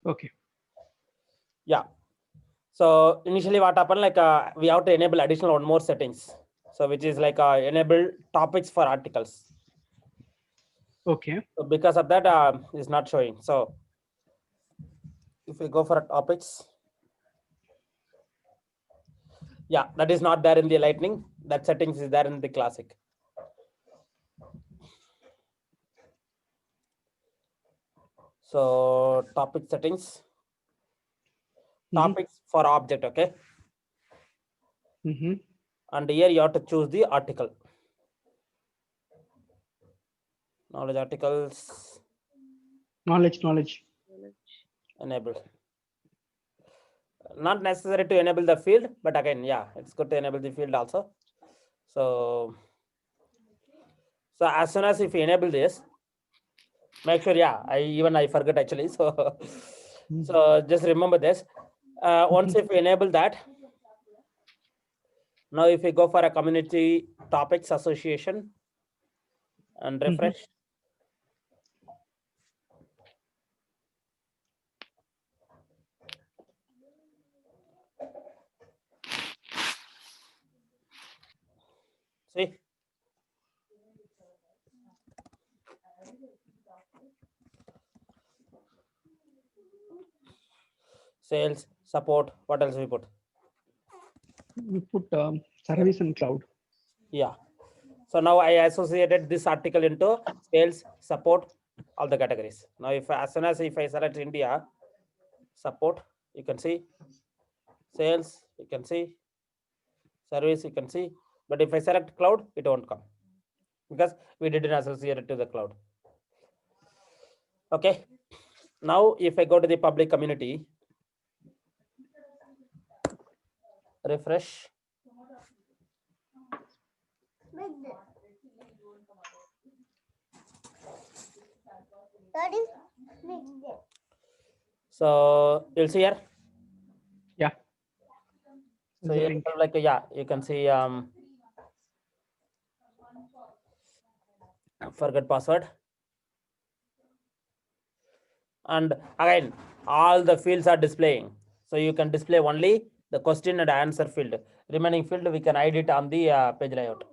Okay. Yeah. So initially what happened, like we have to enable additional one more settings. So which is like enable topics for articles. Okay. So because of that, is not showing. So if we go for topics, yeah, that is not there in the Lightning. That settings is there in the Classic. So topic settings, topics for object, okay. And here you have to choose the article. Knowledge articles. Knowledge. Enable. Not necessary to enable the field, but again, yeah, it's good to enable the field also. So as soon as if you enable this, make sure, yeah, I forgot actually. So so just remember this. Once if you enable that, now if you go for a community topics association and refresh. See, sales, support, what else we put? We put service and cloud. Yeah. So now I associated this article into sales, support, all the categories. Now if as soon as if I select India, support, you can see, sales, you can see, service, you can see, but if I select cloud, it won't come because we didn't associate it to the cloud. Okay. Now if I go to the public community, refresh. So you'll see here. Yeah. So here, like, yeah, you can see forget password. And again, all the fields are displaying. So you can display only the question and answer field. Remaining field we can hide it on the page layout.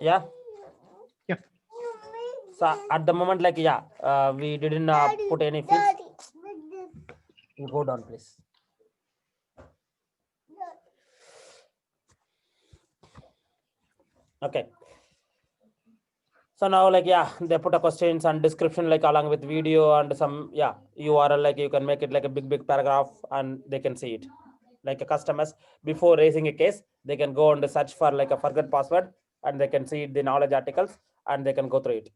Yeah. Yep. So at the moment, like, yeah, we didn't put any fields. You go down, please. Okay. So now, like, yeah, they put a questions and description, like along with video and some, yeah, URL, like you can make it like a big paragraph and they can see it. Like a customers, before raising a case, they can go and search for like a forget password and they can see the knowledge articles and they can go through it.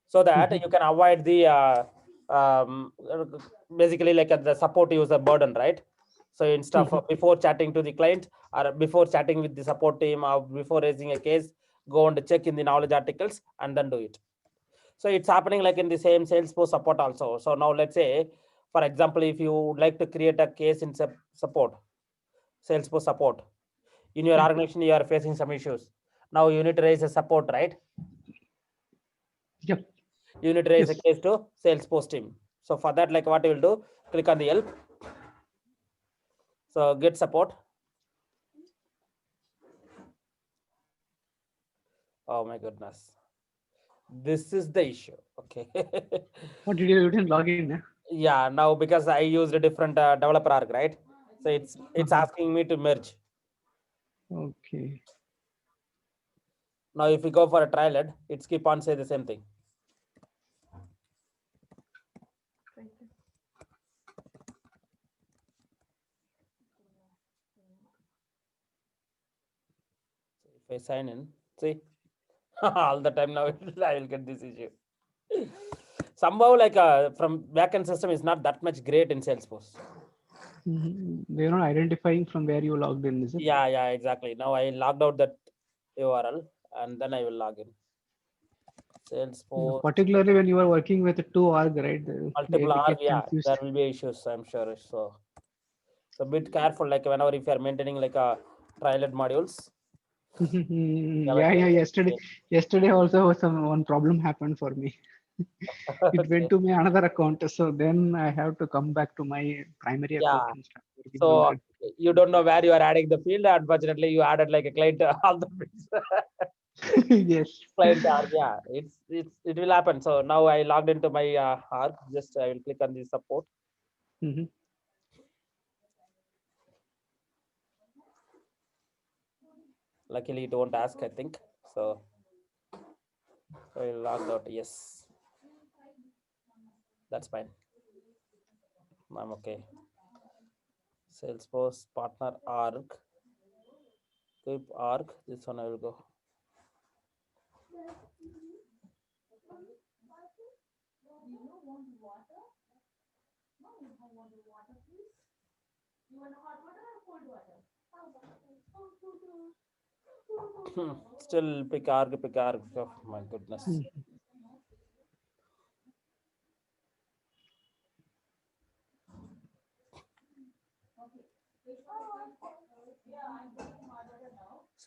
So that you can avoid the basically like the support user burden, right? So instead of before chatting to the client or before chatting with the support team or before raising a case, go and check in the knowledge articles and then do it. So it's happening like in the same Salesforce support also. So now let's say, for example, if you would like to create a case in support, Salesforce support, in your organization, you are facing some issues. Now you need to raise a support, right? Yep. You need to raise a case to Salesforce team. So for that, like what you will do, click on the help. So get support. Oh my goodness. This is the issue. Okay. What did you didn't log in? Yeah, now because I used a different developer arc, right? So it's asking me to merge. Okay. Now if we go for a trial, it's keep on say the same thing. So if I sign in, see, all the time now I will get this issue. Somehow like from backend system is not that much great in Salesforce. They're not identifying from where you logged in, is it? Yeah, exactly. Now I logged out that URL and then I will log in. Salesforce. Particularly when you are working with two org, right? Multiple They org, get yeah, confused. there will be issues, I'm sure. So a bit careful, like whenever if you are maintaining like a trialed modules. Yeah, yeah. Yesterday also one problem happened for me. It went Okay. to my another account, so then I have to come back to my primary account Yeah. and start working on So that. you don't know where you are adding the field. Unfortunately, you added like a client all the fields. Yes. Client arc, yeah, it will happen. So now I logged into my arc. Just I will click on the support. Mhm. Luckily, it won't ask, I think. So I will log out. Yes, that's fine. I'm okay. Salesforce partner arc. Keep arc. This one I will go. Still pick arc, pick arc. Oh my goodness. Mhm.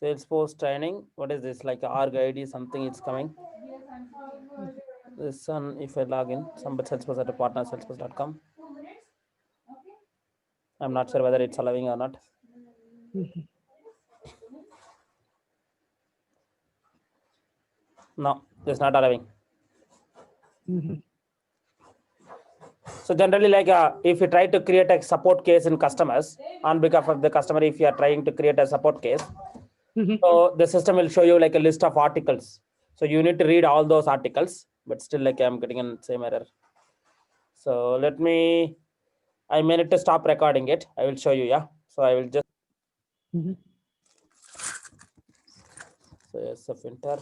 Salesforce training. What is this? Like arc ID something? It's coming. This one, if I log in, somebody Salesforce at partner salesforce.com. I'm not sure whether it's allowing or not. Mhm. No, it's not allowing. Mhm. So generally, like if you try to create a support case in customers on behalf of the customer, if you are trying to create a support case, Mhm. so the system will show you like a list of articles. So you need to read all those articles, but still like I'm getting an same error. So I may need to stop recording it. I will show you. Yeah. So I will just, Mhm. so yes, of enter.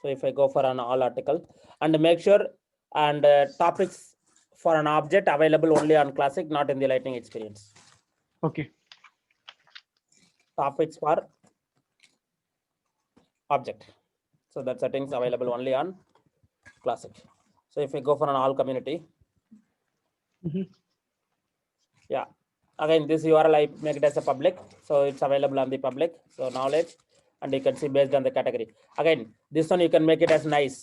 So if I go for an all article and make sure and topics for an object available only on Classic, not in the Lightning Experience. Okay. Topics for object. So that settings available only on Classic. So if I go for an all community, Mhm. yeah, again this URL I make it as a public, so it's available on the public. So knowledge, and you can see based on the category. Again, this one you can make it as nice.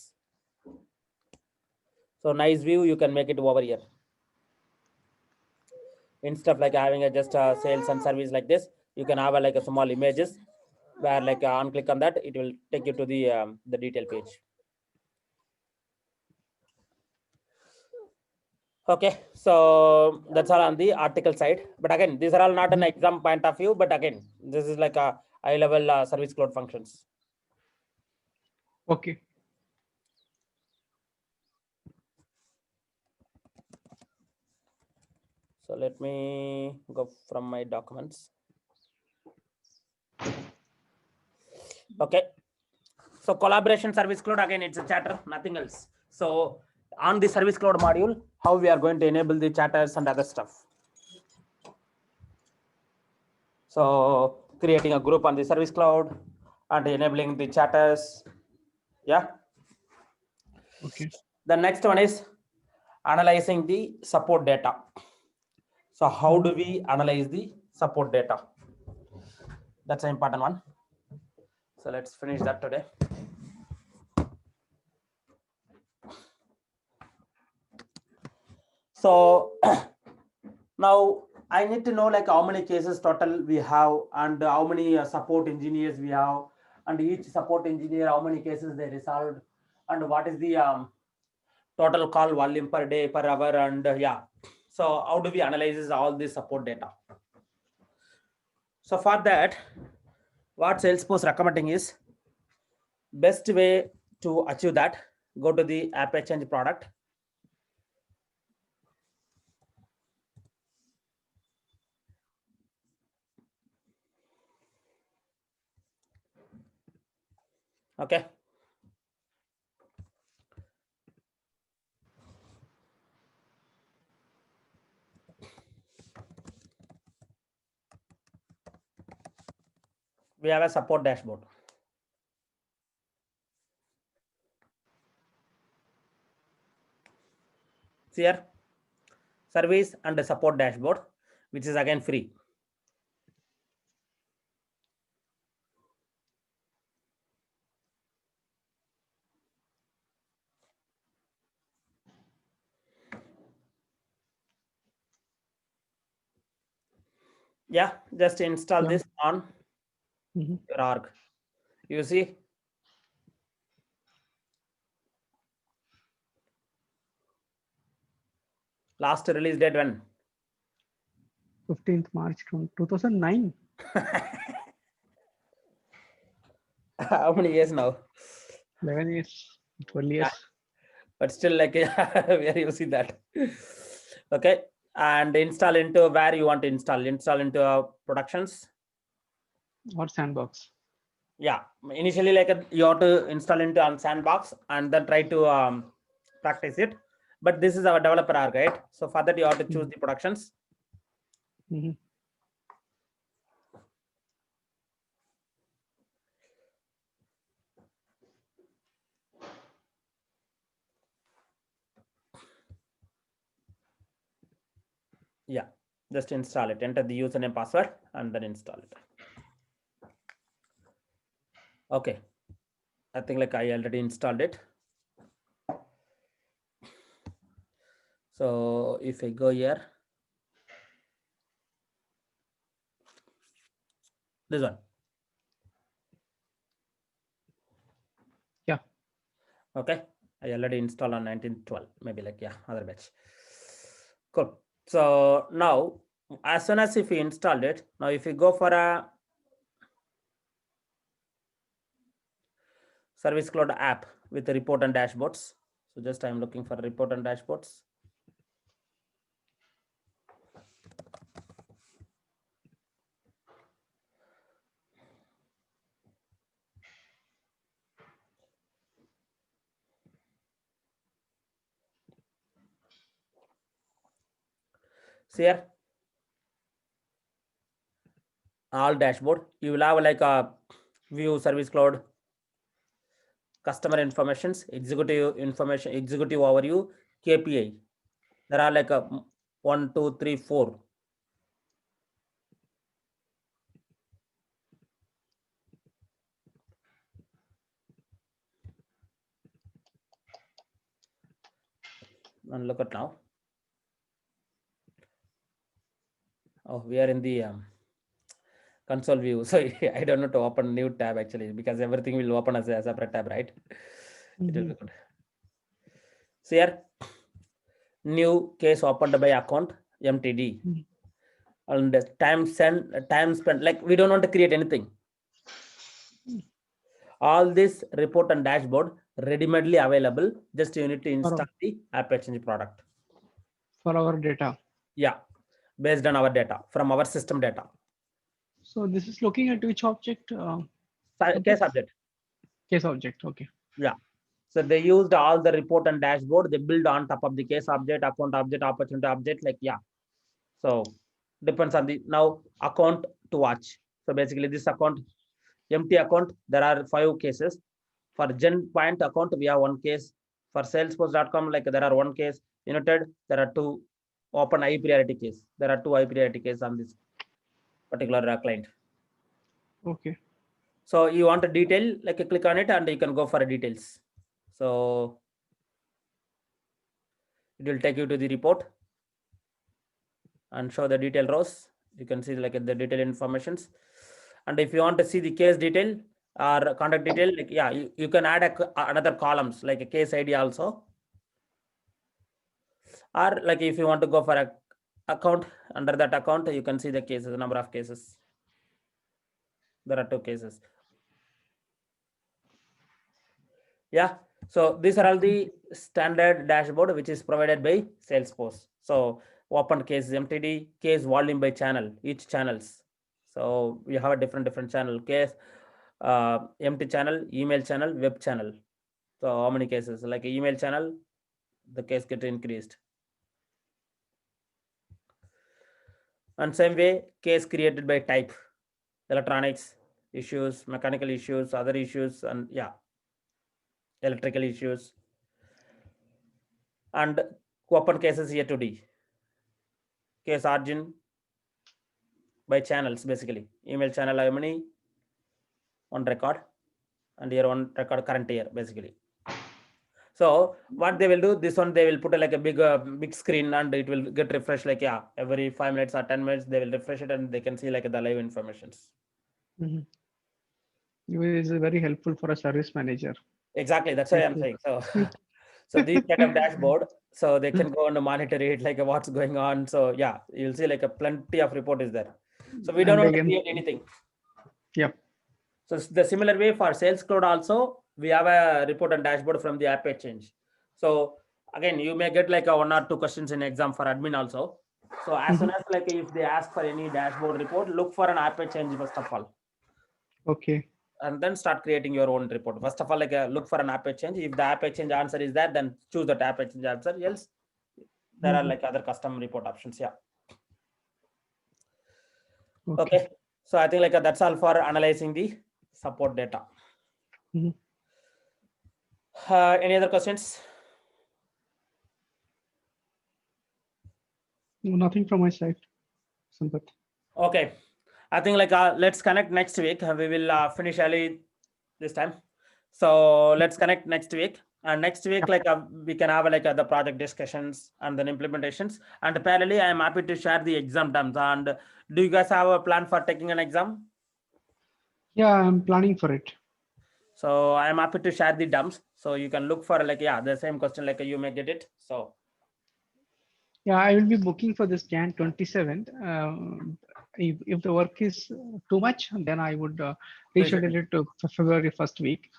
So nice view, you can make it over here. Instead of like having a just sales and service like this, you can have a, like a small images where like on click on that, it will take you to the detail page. Okay, so that's all on the article side. But again, these are all not an Mhm. exam point of view, but again, this is like a high level service cloud functions. Okay. So let me go from my documents. Okay, so collaboration service cloud, again, it's a chatter, nothing else. So on the service cloud module, how we are going to enable the chatters and other stuff. So creating a group on the service cloud and enabling the chatters. Yeah. Okay. The next one is analyzing the support data. So how Mhm. do we analyze the support data? That's an important one. So let's finish that today. So now I need to know like how many cases total we have and how many support engineers we have, and each support engineer how many cases they resolved, and what is the total call volume per day, per hour, and yeah. So how do we analyze all this support data? So for that, what Salesforce recommending is best way to achieve that. Go to the App Exchange product. Okay. We have a support dashboard. Here, service and support dashboard. which is again free. Yeah, just install this on your org. You see, last release date when? 15th March 2009. How many years now? 11 years, 12 years. But still, like, we are using that. Okay, and install into where you want to install. Install into productions or sandbox. Yeah, initially, like, you have to install into on sandbox and then try to practice it. But this is our developer org, right? So for that, you have to choose the productions. Yeah, just install it. Enter the username, password, and then install it. Okay, I think like I already installed it. So if I go here, this one. Yeah. Okay, I already installed on 1912, maybe like, yeah, other batch. Cool. So now, as soon as if we installed it, now if you go for a Service Cloud app with the report and dashboards. So just I'm looking for report and dashboards. So here, all dashboard, you will have like a view Service Cloud, customer informations, executive information, executive overview, KPI. There are like a 1, 2, 3, 4. And look at now. Oh, we are in the console view. So I don't know to open a new tab actually, because everything will open as a separate tab, right? It will be good. So here, new case opened by account MTD. And time spent, like we don't want to create anything. All this report and dashboard ready-madely available. Just you need to install the App Exchange product for our data. Yeah, based on our data, from our system data. So this is looking at which object? Case object. Case object. Okay. Yeah. So they used all the report and dashboard. They build on top of the case object, account object, opportunity object. Like, yeah. So depends on the now account to watch. So basically, this account, empty account, there are 5 cases. For GenPoint account, we have 1 case. For Salesforce.com, like there are 1 case. United, there are 2 open high priority case. There are 2 high priority case on this particular client. Okay. So you want a detail, like you click on it and you can go for details. So it will take you to the report and show the detail rows. You can see like the detail informations. And if you want to see the case detail or contact detail, like, yeah, you can add another columns like a case ID also. Or like if you want to go for a account, under that account, you can see the cases, number of cases. There are 2 cases. Yeah. So these are all the standard dashboard which is provided by Salesforce. So open case MTD, case volume by channel, each channels. So we have a different channel case, empty channel, email channel, web channel. So how many cases? Like email channel, the case get increased. And same way, case created by type, electronics issues, mechanical issues, other issues, and yeah, electrical issues. And open cases here to D. Case origin, by channels, basically. Email channel, how many? One record, and here one record current year, basically. So what they will do, this one, they will put like a big screen, and it will get refreshed like, yeah, every 5 minutes or 10 minutes, they will refresh it, and they can see like the live informations. It is very helpful for a service manager. Exactly, that's why I'm saying. So, so these kind of dashboard, so they can go and monitor it, like what's going on. So yeah, you'll see like a plenty of report is there. So we don't And want to again, create anything. yep. So the similar way for Sales Cloud also, we have a report and dashboard from the App Exchange. So again, you may get like a 1 or 2 questions in exam for admin also. So as soon as like if they ask for any dashboard report, look for an App Exchange first of all. Okay. And then start creating your own report. First of all, like look for an App Exchange. If the App Exchange answer is that, then choose that App Exchange answer. Else, there are like other custom report options. Yeah. Okay. So I think like that's all for analyzing the support data. Any other questions? Nothing from my side, Sampath. Okay. I think like let's connect next week. We will finish early this time. So let's connect next week. And next week, like we can have like the project discussions and then implementations. And parallelly, I am happy to share the exam terms. And do you guys have a plan for taking an exam? Yeah, I'm planning for it. So I am happy to share the dumps. So you can look for like, yeah, the same question, like you may get it. So yeah, I will be booking for this Jan 27th. If the work is too much, then I would reschedule it to February 1st week.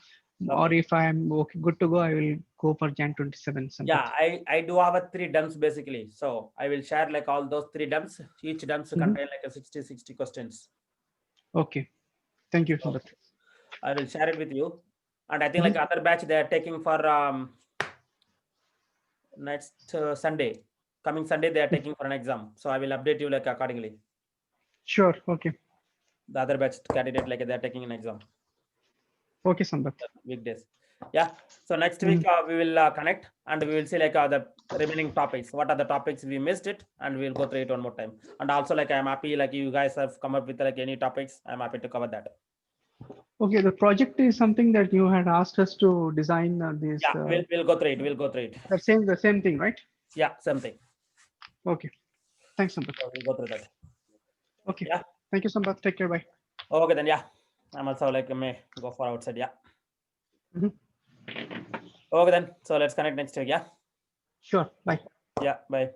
Okay. Or if I am okay, good to go, I will go for Jan 27th. Yeah, I do have a 3 dumps basically. So I will share like all those 3 dumps. Each dumps contain like a 60 questions. Okay. Thank you. So I will share it with you. And I think like other batch they are taking for next Sunday. Coming Sunday, they are taking for an exam. So I will update you like accordingly. Sure. Okay. The other batch candidate, like they're taking an exam. Okay, Sampath. Weekdays. Yeah. So next week we will connect and we will see like the remaining topics. What are the topics we missed it, and we'll go through it one more time. And also like I'm happy like you guys have come up with like any topics. I'm happy to cover that. Okay, the project is something that you had asked us to design this. Yeah, we'll go through it. We'll go through it. The same thing, right? Yeah, same thing. Okay. Thanks, Sampath. So we'll go through that. Okay. Yeah. Thank you, Sampath. Take care. Bye. Okay, then yeah. I'm also like may go for outside. Yeah. Okay, then. So let's connect next week. Yeah. Sure. Bye. Yeah. Bye.